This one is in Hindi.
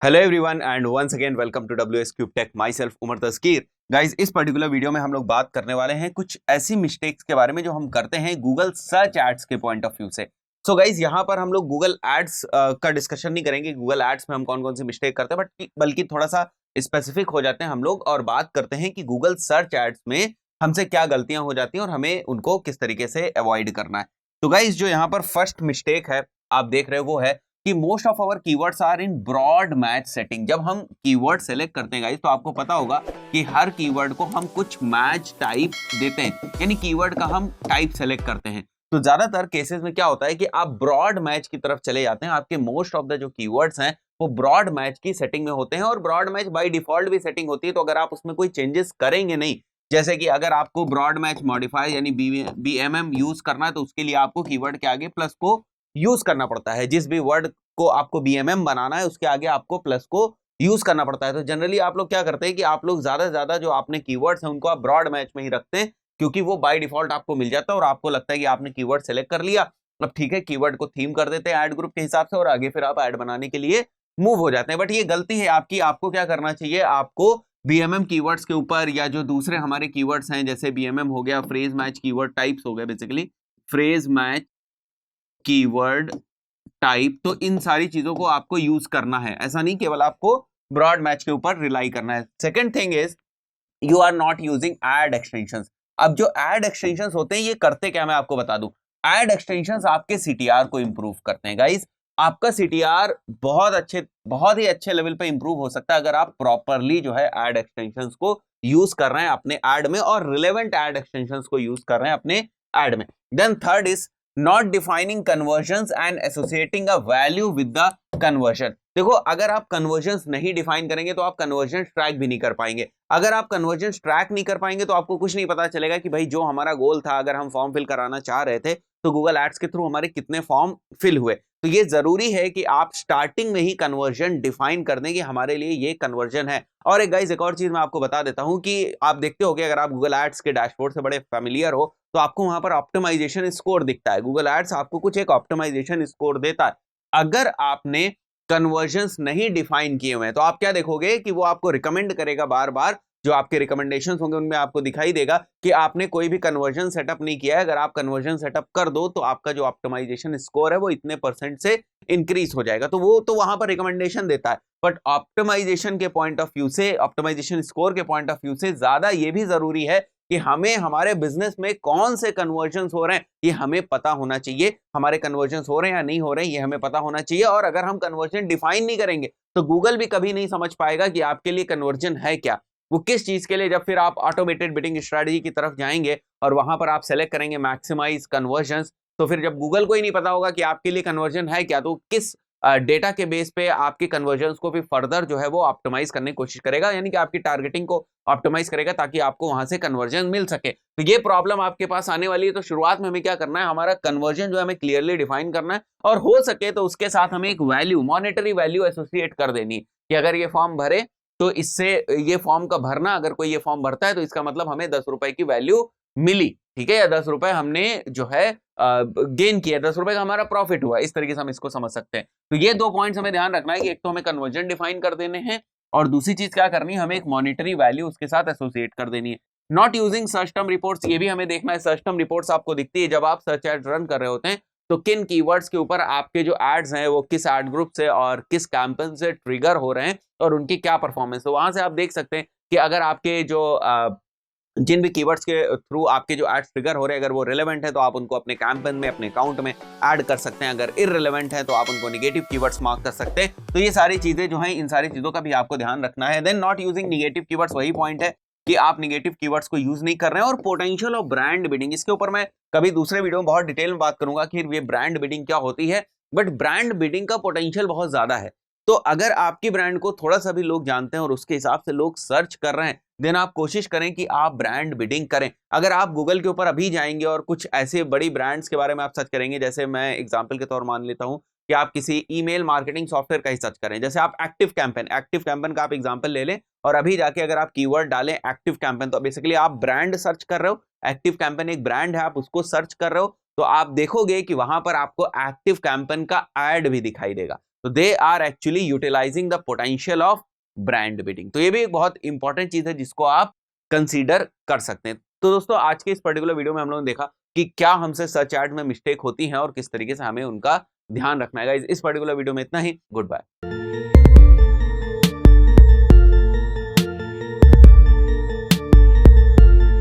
Hello everyone and once again welcome to WS Cube Tech. Myself Umar Taskeer. Guys, इस पर्टिकुलर वीडियो में हम लोग बात करने वाले हैं कुछ ऐसी मिस्टेक्स के बारे में जो हम करते हैं गूगल सर्च एड्स के पॉइंट ऑफ व्यू से। सो गाइज, यहाँ पर हम लोग गूगल एड्स का डिस्कशन नहीं करेंगे, गूगल एड्स में हम कौन कौन सी मिस्टेक करते हैं, बल्कि थोड़ा सा स्पेसिफिक हो जाते हैं हम लोग और बात करते हैं कि गूगल सर्च एड्स में हमसे क्या गलतियां हो जाती हैं और हमें उनको किस तरीके से अवॉइड करना है। तो गाइज, जो यहाँ पर फर्स्ट मिस्टेक है आप देख रहे हो वो है कि most of our keywords are in broad match setting. जब हम कीवर्ड सेलेक्ट करते हैं गाइस, तो आपको पता होगा कि हर कीवर्ड को हम कुछ मैच टाइप देते हैं, यानी कीवर्ड का हम टाइप सेलेक्ट करते हैं। तो ज्यादातर केसेस में क्या होता है कि आप ब्रॉड मैच की तरफ चले जाते हैं, आपके मोस्ट ऑफ द जो कीवर्ड्स हैं वो ब्रॉड मैच की सेटिंग में होते हैं और ब्रॉड मैच बाय डिफॉल्ट भी सेटिंग होती है। तो अगर आप उसमें कोई चेंजेस करेंगे नहीं, जैसे कि अगर आपको ब्रॉड मैच मॉडिफाई यानी BMM यूज करना है, तो उसके लिए आपको कीवर्ड के आगे प्लस को यूज करना पड़ता है। जिस भी वर्ड को आपको BMM बनाना है उसके आगे आपको प्लस को यूज करना पड़ता है। तो जनरली आप लोग क्या करते हैं कि आप लोग ज्यादा से ज्यादा जो आपने कीवर्ड्स हैं उनको आप ब्रॉड मैच में ही रखते हैं, क्योंकि वो बाय डिफॉल्ट आपको मिल जाता है और आपको लगता है कि आपने कीवर्ड सेलेक्ट कर लिया, अब ठीक है कीवर्ड को थीम कर देते हैं ऐड ग्रुप के हिसाब से और आगे फिर आप ऐड बनाने के लिए मूव हो जाते हैं। बट ये गलती है आपकी। आपको क्या करना चाहिए, आपको BMM कीवर्ड्स के ऊपर या जो दूसरे हमारे कीवर्ड्स हैं जैसे BMM हो गया, फ्रेज मैच कीवर्ड टाइप्स हो गया, basically phrase match keyword type, तो इन सारी चीजों को आपको यूज करना है। ऐसा नहीं केवल आपको ब्रॉड मैच के ऊपर रिलाई करना है। Second thing is you are not using ad extensions. अब जो एड एक्सटेंशंस होते हैं ये करते क्या, मैं आपको बता दूं। एड एक्सटेंशंस आपके CTR को इंप्रूव करते हैं गाइस। आपका CTR बहुत ही अच्छे लेवल पे इंप्रूव हो सकता है अगर आप प्रॉपरली जो है एड एक्सटेंशंस को यूज कर रहे हैं अपने एड में और रिलेवेंट एड एक्सटेंशंस को यूज कर रहे हैं अपने एड में। Then third is not defining conversions and associating a value with the conversion. देखो, अगर आप कन्वर्जन्स नहीं डिफाइन करेंगे तो आप कन्वर्जन ट्रैक भी नहीं कर पाएंगे। अगर आप कन्वर्जन ट्रैक नहीं कर पाएंगे तो आपको कुछ नहीं पता चलेगा कि भाई जो हमारा गोल था, अगर हम फॉर्म फिल कराना चाह रहे थे तो गूगल एड्स के थ्रू हमारे कितने फॉर्म फिल हुए। तो ये जरूरी है कि आप स्टार्टिंग में ही कन्वर्जन डिफाइन कर दें कि हमारे लिए ये कन्वर्जन है। और एक गाइस, एक और चीज मैं आपको बता देता हूं कि आप देखते हो कि अगर आप गूगल एड्स के डैशबोर्ड से बड़े फेमिलियर हो तो आपको वहां पर ऑप्टिमाइजेशन स्कोर दिखता है। गूगल एड्स आपको कुछ एक ऑप्टिमाइजेशन स्कोर देता है। अगर आपने कन्वर्जन्स नहीं डिफाइन किए हुए हैं तो आप क्या देखोगे कि वो आपको रिकमेंड करेगा बार बार, जो आपके रिकमेंडेशंस होंगे उनमें आपको दिखाई देगा कि आपने कोई भी कन्वर्जन सेटअप नहीं किया है। अगर आप कन्वर्जन सेटअप कर दो तो आपका जो ऑप्टिमाइजेशन स्कोर है वो इतने % से इंक्रीज हो जाएगा। तो वो तो वहां पर रिकमेंडेशन देता है, बट ऑप्टिमाइजेशन के पॉइंट ऑफ व्यू से, ऑप्टिमाइजेशन स्कोर के पॉइंट ऑफ व्यू से ज्यादा ये भी जरूरी है कि हमें हमारे बिजनेस में कौन से कन्वर्जन्स हो रहे हैं ये हमें पता होना चाहिए। हमारे कन्वर्जन्स हो रहे हैं या नहीं हो रहे हैं ये हमें पता होना चाहिए। और अगर हम कन्वर्जन डिफाइन नहीं करेंगे तो गूगल भी कभी नहीं समझ पाएगा कि आपके लिए कन्वर्जन है क्या, वो किस चीज के लिए। जब फिर आप ऑटोमेटेड बिडिंग स्ट्रेटजी की तरफ जाएंगे और वहां पर आप सेलेक्ट करेंगे मैक्सिमाइज कन्वर्जन्स, तो फिर जब गूगल को ही नहीं पता होगा कि आपके लिए कन्वर्जन है क्या, तो किस डेटा के बेस पे आपके कन्वर्जन्स को भी फर्दर जो है वो ऑप्टिमाइज करने की कोशिश करेगा, यानी कि आपकी टारगेटिंग को ऑप्टिमाइज करेगा ताकि आपको वहां से कन्वर्जन मिल सके। तो ये प्रॉब्लम आपके पास आने वाली है। तो शुरुआत में हमें क्या करना है, हमारा कन्वर्जन जो है हमें क्लियरली डिफाइन करना है और हो सके तो उसके साथ हमें एक वैल्यू, मॉनेटरी वैल्यू एसोसिएट कर देनी कि अगर ये फॉर्म भरे तो इससे ये फॉर्म का भरना, अगर कोई ये फॉर्म भरता है तो इसका मतलब हमें 10 रुपए की वैल्यू मिली, ठीक है, या 10 रुपए हमने जो है गेन किया, 10 रुपए का हमारा प्रॉफिट हुआ। इस तरीके से हम इसको समझ सकते हैं। तो ये 2 पॉइंट्स हमें ध्यान रखना है कि एक तो हमें कन्वर्जन डिफाइन कर देने हैं और दूसरी चीज क्या करनी है, हमें एक मॉनेटरी वैल्यू उसके साथ एसोसिएट कर देनी है। Not using search term reports, ये भी हमें देखना है। सर्च टर्म रिपोर्ट्स आपको दिखती है जब आप सर्च एड रन कर रहे होते हैं तो किन कीवर्ड्स के ऊपर आपके जो एड्स हैं वो किस एड ग्रुप से और किस कैंपेन से ट्रिगर हो रहे हैं और उनकी क्या परफॉर्मेंस। तो वहां से आप देख सकते हैं कि अगर आपके जो जिन भी कीवर्ड्स के थ्रू आपके जो एड्स ट्रिगर हो रहे हैं अगर वो रिलेवेंट है तो आप उनको अपने कैंपेन में, अपने अकाउंट में ऐड कर सकते हैं। अगर इररिलेवेंट है तो आप उनको नेगेटिव कीवर्ड्स मार्क कर सकते हैं। तो ये सारी चीजें जो हैं, इन सारी चीजों का भी आपको ध्यान रखना है। Then not using negative keywords, वही पॉइंट है कि आप नेगेटिव कीवर्ड्स को यूज नहीं कर रहे हैं। और पोटेंशियल ऑफ ब्रांड बिडिंग, इसके ऊपर मैं कभी दूसरे वीडियो में बहुत डिटेल में बात करूंगा कि ये ब्रांड बिडिंग क्या होती है, बट ब्रांड बिडिंग का पोटेंशियल बहुत ज्यादा है। तो अगर आपकी ब्रांड को थोड़ा सा भी लोग जानते हैं और उसके हिसाब से लोग सर्च कर रहे हैं, देन आप कोशिश करें कि आप ब्रांड बिडिंग करें। अगर आप गूगल के ऊपर अभी जाएंगे और कुछ ऐसे बड़ी ब्रांड्स के बारे में आप सर्च करेंगे, जैसे मैं एग्जांपल के तौर मान लेता हूं कि आप किसी ईमेल मार्केटिंग सॉफ्टवेयर का ही सर्च करें, जैसे आप एक्टिव कैंपेन का आप एग्जांपल ले लें और अभी जाके अगर आप कीवर्ड डालें एक्टिव कैंपेन, तो बेसिकली आप ब्रांड सर्च कर रहे हो, एक्टिव कैंपेन एक ब्रांड है, आप उसको सर्च कर रहे हो, तो आप देखोगे कि वहां पर आपको एक्टिव कैंपेन का एड भी दिखाई देगा। तो they are actually utilising the potential of brand bidding. तो ये भी एक बहुत इंपॉर्टेंट चीज है जिसको आप कंसीडर कर सकते हैं। तो दोस्तों आज के इस पर्टिकुलर वीडियो में हम लोगों ने देखा कि क्या हमसे सर्च एड में मिस्टेक होती है और किस तरीके से हमें उनका ध्यान रखना है। गाइस इस पर्टिकुलर वीडियो में इतना ही। Good bye.